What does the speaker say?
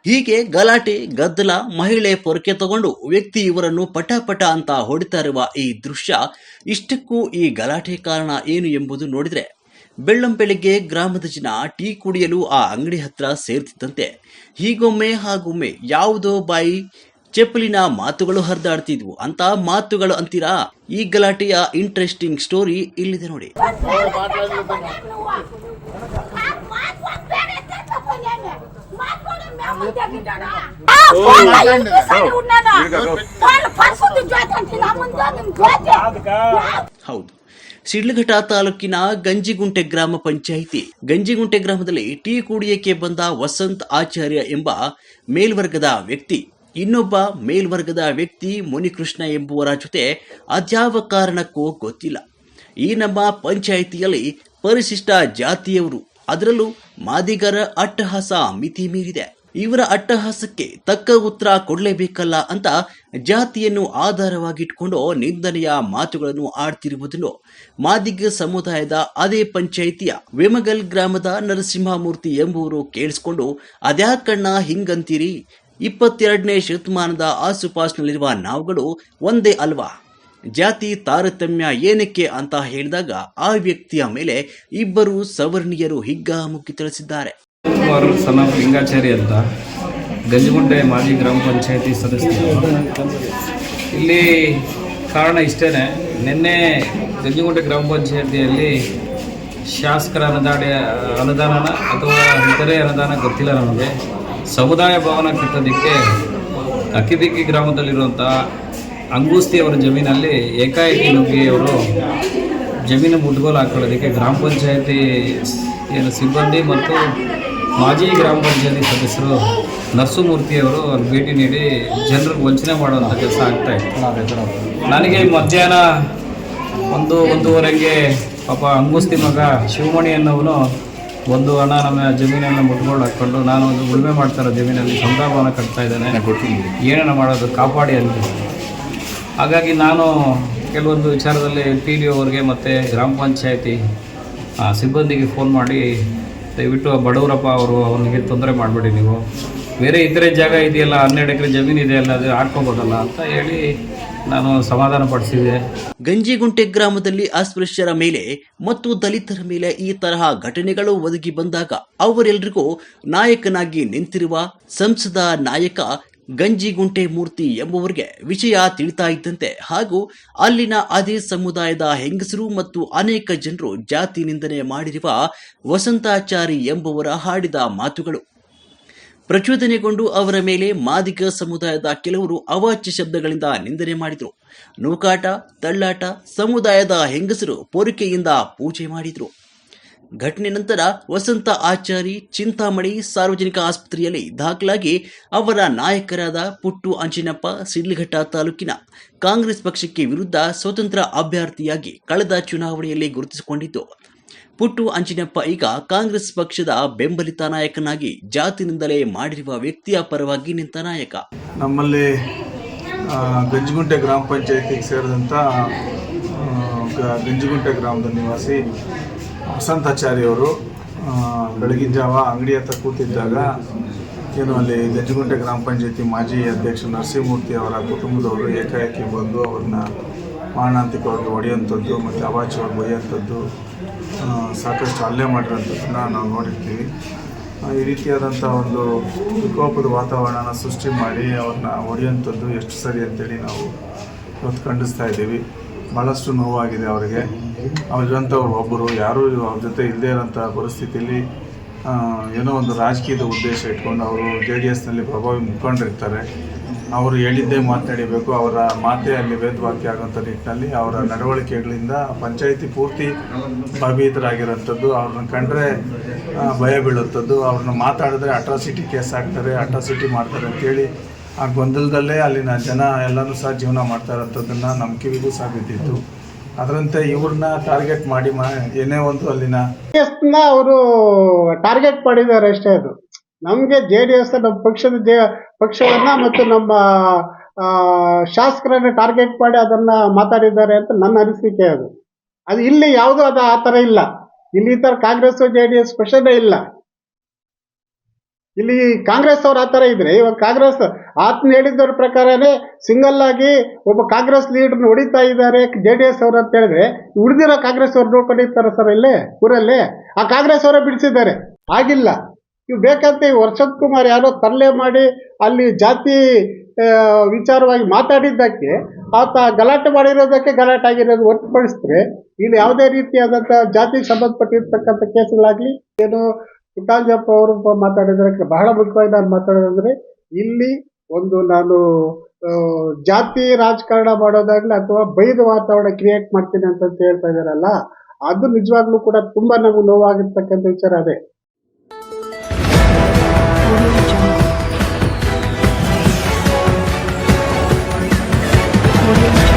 ಹೀಗೆ ಗಲಾಟೆ ಗದ್ದಲ, ಮಹಿಳೆ ಪೊರಕೆ ತಗೊಂಡು ವ್ಯಕ್ತಿ ಇವರನ್ನು ಪಟ ಅಂತ ಹೊಡಿತಾ ಇರುವ ಈ ದೃಶ್ಯ, ಇಷ್ಟಕ್ಕೂ ಈ ಗಲಾಟೆ ಕಾರಣ ಏನು ಎಂಬುದು ನೋಡಿದ್ರೆ ಬೆಳ್ಳಂಬೆಳಿಗ್ಗೆ ಗ್ರಾಮದ ಜನ ಟೀ ಕುಡಿಯಲು ಆ ಅಂಗಡಿ ಹತ್ರ ಸೇರ್ತಿದ್ದಂತೆ ಹೀಗೊಮ್ಮೆ ಹಾಗೊಮ್ಮೆ ಯಾವುದೋ ಬಾಯಿ ಚಪ್ಪಲಿನ ಮಾತುಗಳು ಹರಿದಾಡ್ತಿದ್ವು. ಅಂತ ಮಾತುಗಳು ಅಂತೀರಾ? ಈ ಗಲಾಟೆಯ ಇಂಟ್ರೆಸ್ಟಿಂಗ್ ಸ್ಟೋರಿ ಇಲ್ಲಿದೆ ನೋಡಿ. ಹೌದು, ಶಿಡ್ಲಘಟ್ಟ ತಾಲೂಕಿನ ಗಂಜಿಗುಂಟೆ ಗ್ರಾಮ ಪಂಚಾಯಿತಿ ಗಂಜಿಗುಂಟೆ ಗ್ರಾಮದಲ್ಲಿ ಟೀ ಕುಡಿಯಕ್ಕೆ ಬಂದ ವಸಂತ್ ಆಚಾರ್ಯ ಎಂಬ ಮೇಲ್ವರ್ಗದ ವ್ಯಕ್ತಿ ಇನ್ನೊಬ್ಬ ಮೇಲ್ವರ್ಗದ ವ್ಯಕ್ತಿ ಮುನಿಕೃಷ್ಣ ಎಂಬುವರ ಜೊತೆ ಅದ್ಯಾವ ಕಾರಣಕ್ಕೂ ಗೊತ್ತಿಲ್ಲ ಈ ನಮ್ಮ ಪಂಚಾಯಿತಿಯಲ್ಲಿ ಪರಿಶಿಷ್ಟ ಜಾತಿಯವರು, ಅದರಲ್ಲೂ ಮಾದಿಗರ ಅಟ್ಟಹಾಸ ಮಿತಿ ಮೀರಿದೆ. ಇವರ ಅಟ್ಟಹಾಸಕ್ಕೆ ತಕ್ಕ ಉತ್ತರ ಕೊಡಲೇಬೇಕಲ್ಲ ಅಂತ ಜಾತಿಯನ್ನು ಆಧಾರವಾಗಿಟ್ಕೊಂಡು ನಿಂದನೆಯ ಮಾತುಗಳನ್ನು ಆಡ್ತಿರುವುದನ್ನು ಮಾದಿಗ ಸಮುದಾಯದ ಅದೇ ಪಂಚಾಯಿತಿಯ ವೇಮಗಲ್ ಗ್ರಾಮದ ನರಸಿಂಹಮೂರ್ತಿ ಎಂಬುವರು ಕೇಳಿಸಿಕೊಂಡು, ಅದ್ಯಾಕಣ್ಣ ಹಿಂಗಂತೀರಿ, 22ನೇ ಶತಮಾನದ ಆಸುಪಾಸಿನಲ್ಲಿರುವ ನಾವುಗಳು ಒಂದೇ ಅಲ್ವಾ, ಜಾತಿ ತಾರತಮ್ಯ ಏನಕ್ಕೆ ಅಂತ ಹೇಳಿದಾಗ ಆ ವ್ಯಕ್ತಿಯ ಮೇಲೆ ಇಬ್ಬರು ಸವರ್ಣೀಯರು ಹಿಗ್ಗಾಮುಗ್ಗಿ ತಿಳಿಸಿದ್ದಾರೆ. ಸಣ್ಣ ಲಿಂಗಾಚಾರಿ ಅಂತ ಗಂಜಿಗುಂಟೆ ಮಾಜಿ ಗ್ರಾಮ ಪಂಚಾಯತಿ ಸದಸ್ಯರು. ಇಲ್ಲಿ ಕಾರಣ ಇಷ್ಟೇ, ನಿನ್ನೆ ಗಂಜಿಗುಂಟೆ ಗ್ರಾಮ ಪಂಚಾಯತಿಯಲ್ಲಿ ಶಾಸಕರ ಅನುದಾನ ಅಥವಾ ಇತರೆ ಅನುದಾನ ಗೊತ್ತಿಲ್ಲ ನಮಗೆ, ಸಮುದಾಯ ಭವನ ಕಟ್ಟೋದಕ್ಕೆ ಅಕ್ಕಿದಿಕ್ಕಿ ಗ್ರಾಮದಲ್ಲಿರುವಂಥ ಅಂಗೂಸ್ತಿ ಅವರ ಜಮೀನಲ್ಲಿ ಏಕಾಏಕಿ ನುಗ್ಗಿಯವರು ಜಮೀನು ಮುಟ್ಗೋಲು ಹಾಕೊಳ್ಳೋದಕ್ಕೆ ಗ್ರಾಮ ಪಂಚಾಯತಿ ಸಿಬ್ಬಂದಿ ಮತ್ತು ಮಾಜಿ ಗ್ರಾಮ ಪಂಚಾಯತಿ ಸದಸ್ಯರು ನರಸಿಂಹಮೂರ್ತಿಯವರು ಅಲ್ಲಿ ಭೇಟಿ ನೀಡಿ ಜನರಿಗೆ ವಂಚನೆ ಮಾಡುವಂಥ ಕೆಲಸ ಆಗ್ತಾಯಿತ್ತು. ನನಗೆ ಮಧ್ಯಾಹ್ನ 1:30ಗೆ ಪಾಪ ಅಂಗುಸ್ತಿ ಮಗ ಶಿವಮಣಿ ಅನ್ನೋನು ಒಂದು ಹಣ ನಮ್ಮ ಜಮೀನನ್ನು ಮುಟ್ಕೊಂಡು ಹಾಕ್ಕೊಂಡು, ನಾನು ಒಂದು ಉಳುಮೆ ಮಾಡ್ತಾರೋ ಜಮೀನಲ್ಲಿ ಸಮುದಾಯ ಭವನ ಕಟ್ತಾ ಇದ್ದಾನೆ, ಏನೇನು ಮಾಡೋದು ಕಾಪಾಡಿ ಅಂತ. ಹಾಗಾಗಿ ನಾನು ಕೆಲವೊಂದು ವಿಚಾರದಲ್ಲಿ PDO ಅವ್ರಿಗೆ ಮತ್ತು ಗ್ರಾಮ ಪಂಚಾಯತಿ ಸಿಬ್ಬಂದಿಗೆ ಫೋನ್ ಮಾಡಿ, ದಯವಿಟ್ಟು ಬಡವರಪ್ಪ ಅವನಿಗೆ ತೊಂದರೆ ಮಾಡಬೇಡಿ, ನೀವು ಬೇರೆ ಇತರೆ ಜಾಗ ಇದೆಯಲ್ಲ, 12 ಎಕರೆ ಜಮೀನು ಇದೆಯಲ್ಲ, ಅದು ಹಾಕ್ಕೋಬೋದಲ್ಲ ಅಂತ ಹೇಳಿ ನಾನು ಸಮಾಧಾನ ಪಡಿಸಿದೆ. ಗಂಜಿಗುಂಟೆ ಗ್ರಾಮದಲ್ಲಿ ಅಸ್ಪೃಶ್ಯರ ಮೇಲೆ ಮತ್ತು ದಲಿತರ ಮೇಲೆ ಈ ತರಹ ಘಟನೆಗಳು ಒದಗಿ ಬಂದಾಗ ಅವರೆಲ್ಲರಿಗೂ ನಾಯಕನಾಗಿ ನಿಂತಿರುವ ಸಂಸದ ನಾಯಕ ಗಂಜಿಗುಂಟೆ ಮೂರ್ತಿ ಎಂಬುವರಿಗೆ ವಿಷಯ ತಿಳಿತಾ ಇದ್ದಂತೆ ಹಾಗೂ ಅಲ್ಲಿನ ಅದೇ ಸಮುದಾಯದ ಹೆಂಗಸರು ಮತ್ತು ಅನೇಕ ಜನರು ಜಾತಿ ನಿಂದನೆ ಮಾಡಿರುವ ವಸಂತಾಚಾರಿ ಎಂಬುವರ ಹಾಡಿದ ಮಾತುಗಳು ಪ್ರಚೋದನೆಗೊಂಡು ಅವರ ಮೇಲೆ ಮಾದಿಗ ಸಮುದಾಯದ ಕೆಲವರು ಅವಾಚ್ಯ ಶಬ್ದಗಳಿಂದ ನಿಂದನೆ ಮಾಡಿದರು. ನೂಕಾಟ, ತಳ್ಳಾಟ, ಸಮುದಾಯದ ಹೆಂಗಸರು ಪೊರಿಕೆಯಿಂದ ಪೂಜೆ ಮಾಡಿದರು. ಘಟನೆ ನಂತರ ವಸಂತ ಆಚಾರಿ ಚಿಂತಾಮಣಿ ಸಾರ್ವಜನಿಕ ಆಸ್ಪತ್ರೆಯಲ್ಲಿ ದಾಖಲಾಗಿ ಅವರ ನಾಯಕರಾದ ಪುಟ್ಟು ಅಂಚಿನಪ್ಪ ಶಿಡ್ಲಘಟ್ಟ ತಾಲೂಕಿನ ಕಾಂಗ್ರೆಸ್ ಪಕ್ಷಕ್ಕೆ ವಿರುದ್ಧ ಸ್ವತಂತ್ರ ಅಭ್ಯರ್ಥಿಯಾಗಿ ಕಳೆದ ಚುನಾವಣೆಯಲ್ಲಿ ಗುರುತಿಸಿಕೊಂಡಿದ್ದು, ಪುಟ್ಟು ಅಂಚಿನಪ್ಪ ಈಗ ಕಾಂಗ್ರೆಸ್ ಪಕ್ಷದ ಬೆಂಬಲಿತ ನಾಯಕನಾಗಿ ಜಾತಿನಿಂದಲೇ ಮಾಡಿರುವ ವ್ಯಕ್ತಿಯ ಪರವಾಗಿ ನಿಂತ ನಾಯಕ. ನಮ್ಮಲ್ಲಿ ಗಂಜಿಗುಂಟೆ ಗ್ರಾಮ ಪಂಚಾಯತಿಗೆ ಸೇರಿದಂಥ ಗಂಜಿಗುಂಟೆ ಗ್ರಾಮದ ನಿವಾಸಿ ವಸಂತಾಚಾರ್ಯವರು ಬೆಳಗಿನ ಜಾವ ಅಂಗಡಿ ಹತ್ರ ಕೂತಿದ್ದಾಗ ಅಲ್ಲಿ ಗಂಜಿಗುಂಟೆ ಗ್ರಾಮ ಪಂಚಾಯತಿ ಮಾಜಿ ಅಧ್ಯಕ್ಷ ನರಸಿಂಹಮೂರ್ತಿ ಅವರ ಕುಟುಂಬದವರು ಏಕಾಏಕಿ ಬಂದು ಅವ್ರನ್ನ ಮಾರಣಾಂತಿಕವಾಗಿ ಹೊಡೆಯುವಂಥದ್ದು ಮತ್ತು ಅವಾಚ್ಯವಾಗಿ ಬೈಯುವಂಥದ್ದು, ಸಾಕಷ್ಟು ಹಲ್ಲೆ ಮಾಡಿರೋಂಥದ್ದನ್ನು ನಾವು ನೋಡಿರ್ತೀವಿ. ಈ ರೀತಿಯಾದಂಥ ಒಂದು ವಿಕೋಪದ ವಾತಾವರಣನ ಸೃಷ್ಟಿ ಮಾಡಿ ಅವ್ರನ್ನ ಹೊಡೆಯುವಂಥದ್ದು ಎಷ್ಟು ಸರಿ ಅಂತೇಳಿ ನಾವು ಇವತ್ತು ಖಂಡಿಸ್ತಾ ಇದ್ದೀವಿ. ಭಾಳಷ್ಟು ನೋವಾಗಿದೆ ಅವರಿಗೆ. ಅವ್ರಿಗಂಥವ್ರು ಒಬ್ಬರು ಯಾರೂ ಅವ್ರ ಜೊತೆ ಇಲ್ಲದೇ ಇರೋಂಥ ಪರಿಸ್ಥಿತಿಯಲ್ಲಿ ಏನೋ ಒಂದು ರಾಜಕೀಯದ ಉದ್ದೇಶ ಇಟ್ಕೊಂಡು ಅವರು JDSನಲ್ಲಿ ಪ್ರಭಾವಿ ಮುಖಂಡರಿರ್ತಾರೆ, ಅವರು ಹೇಳಿದ್ದೇ ಮಾತನಾಡಬೇಕು, ಅವರ ಮಾತೇ ಅಲ್ಲಿ ವೇದವಾಕ್ಯ ಆಗೋಂಥ ನಿಟ್ಟಿನಲ್ಲಿ ಅವರ ನಡವಳಿಕೆಗಳಿಂದ ಪಂಚಾಯಿತಿ ಪೂರ್ತಿ ಭಯಭೀತರಾಗಿರೋಂಥದ್ದು, ಅವ್ರನ್ನ ಕಂಡ್ರೆ ಭಯ ಬೀಳುವಂಥದ್ದು, ಅವ್ರನ್ನ ಮಾತಾಡಿದ್ರೆ ಅಟ್ರಾಸಿಟಿ ಕೇಸ್ ಹಾಕ್ತಾರೆ, ಅಟ್ರಾಸಿಟಿ ಮಾಡ್ತಾರೆ ಅಂತೇಳಿ ಆ ಗೊಂದಲದಲ್ಲೇ ಅಲ್ಲಿನ ಜನ ಎಲ್ಲನೂ ಸಹ ಜೀವನ ಮಾಡ್ತಾ ಇರೋಂಥದ್ದನ್ನು ನಮ್ಮ ಕಿವಿಗೂ ಸಹ ಬಿದ್ದಿತ್ತು. ಅದರಂತೆ ಇವ್ರನ್ನ ಟಾರ್ಗೆಟ್ ಮಾಡಿ ಏನೇ ಒಂದು ಅಲ್ಲಿನ ಅವರು ಟಾರ್ಗೆಟ್ ಮಾಡಿದ್ದಾರೆ ಅಷ್ಟೇ. ಅದು ನಮಗೆ JDS ನಮ್ಮ ಪಕ್ಷವನ್ನ ಮತ್ತು ನಮ್ಮ ಶಾಸಕರನ್ನ ಟಾರ್ಗೆಟ್ ಮಾಡಿ ಅದನ್ನ ಮಾತಾಡಿದ್ದಾರೆ ಅಂತ ನನ್ನ ಅನಿಸಿಕೆ. ಅದು ಇಲ್ಲಿ ಯಾವುದೂ ಆ ಥರ ಇಲ್ಲ. ಇಲ್ಲಿ ಈ ತರ ಕಾಂಗ್ರೆಸ್ JDS ಪ್ರಶ್ನೆ ಇಲ್ಲ. ಇಲ್ಲಿ ಕಾಂಗ್ರೆಸ್ ಅವ್ರು ಆತರ ಇದ್ರೆ ಇವಾಗ ಕಾಂಗ್ರೆಸ್ ಆತ್ಮ ಹೇಳಿದ್ದವ್ರ ಪ್ರಕಾರನೇ ಸಿಂಗಲ್ ಆಗಿ ಒಬ್ಬ ಕಾಂಗ್ರೆಸ್ ಲೀಡರ್ನ ಹೊಡಿತಾ ಇದ್ದಾರೆ JDS ಅವ್ರು ಅಂತ ಹೇಳಿದ್ರೆ ಉಳಿದಿರೋ ಕಾಂಗ್ರೆಸ್ ಅವ್ರು ನೋಡ್ಕೊಂಡಿರ್ತಾರೆ ಸರ್ ಇಲ್ಲೇ ಊರಲ್ಲೇ. ಆ ಕಾಂಗ್ರೆಸ್ ಅವರೇ ಬಿಡಿಸಿದ್ದಾರೆ. ಆಗಿಲ್ಲ. ಇವು ಬೇಕಂತ ಈ ವರ್ಷದ್ ಕುಮಾರ್ ಯಾರೋ ತರಲೆ ಮಾಡಿ ಅಲ್ಲಿ ಜಾತಿ ವಿಚಾರವಾಗಿ ಮಾತಾಡಿದ್ದಕ್ಕೆ ಆತ ಗಲಾಟೆ ಮಾಡಿರೋದಕ್ಕೆ ಗಲಾಟೆ ಆಗಿರೋದು ಹೊರತುಪಡಿಸಿದ್ರೆ ಇಲ್ಲಿ ಯಾವುದೇ ರೀತಿಯಾದಂಥ ಜಾತಿಗೆ ಸಂಬಂಧಪಟ್ಟಿರ್ತಕ್ಕಂಥ ಕೇಸುಗಳಾಗ್ಲಿ ಏನು ಪುಟ್ಟಾಂಜಪ್ಪ ಅವರು ಮಾತಾಡಿದ್ರೆ ಬಹಳ ಮುಖ್ಯವಾಗಿ ನಾನು ಮಾತಾಡೋದಂದ್ರೆ ಇಲ್ಲಿ ಒಂದು ನಾನು ಜಾತಿ ರಾಜಕಾರಣ ಮಾಡೋದಾಗ್ಲಿ ಅಥವಾ ಬೈದು ವಾತಾವರಣ ಕ್ರಿಯೇಟ್ ಮಾಡ್ತೀನಿ ಅಂತ ಹೇಳ್ತಾ ಇದಾರಲ್ಲ, ಅದು ನಿಜವಾಗ್ಲೂ ಕೂಡ ತುಂಬಾ ನಮಗೆ ನೋವಾಗಿರ್ತಕ್ಕಂಥ ವಿಚಾರ ಅದೇ. Audio Jungle.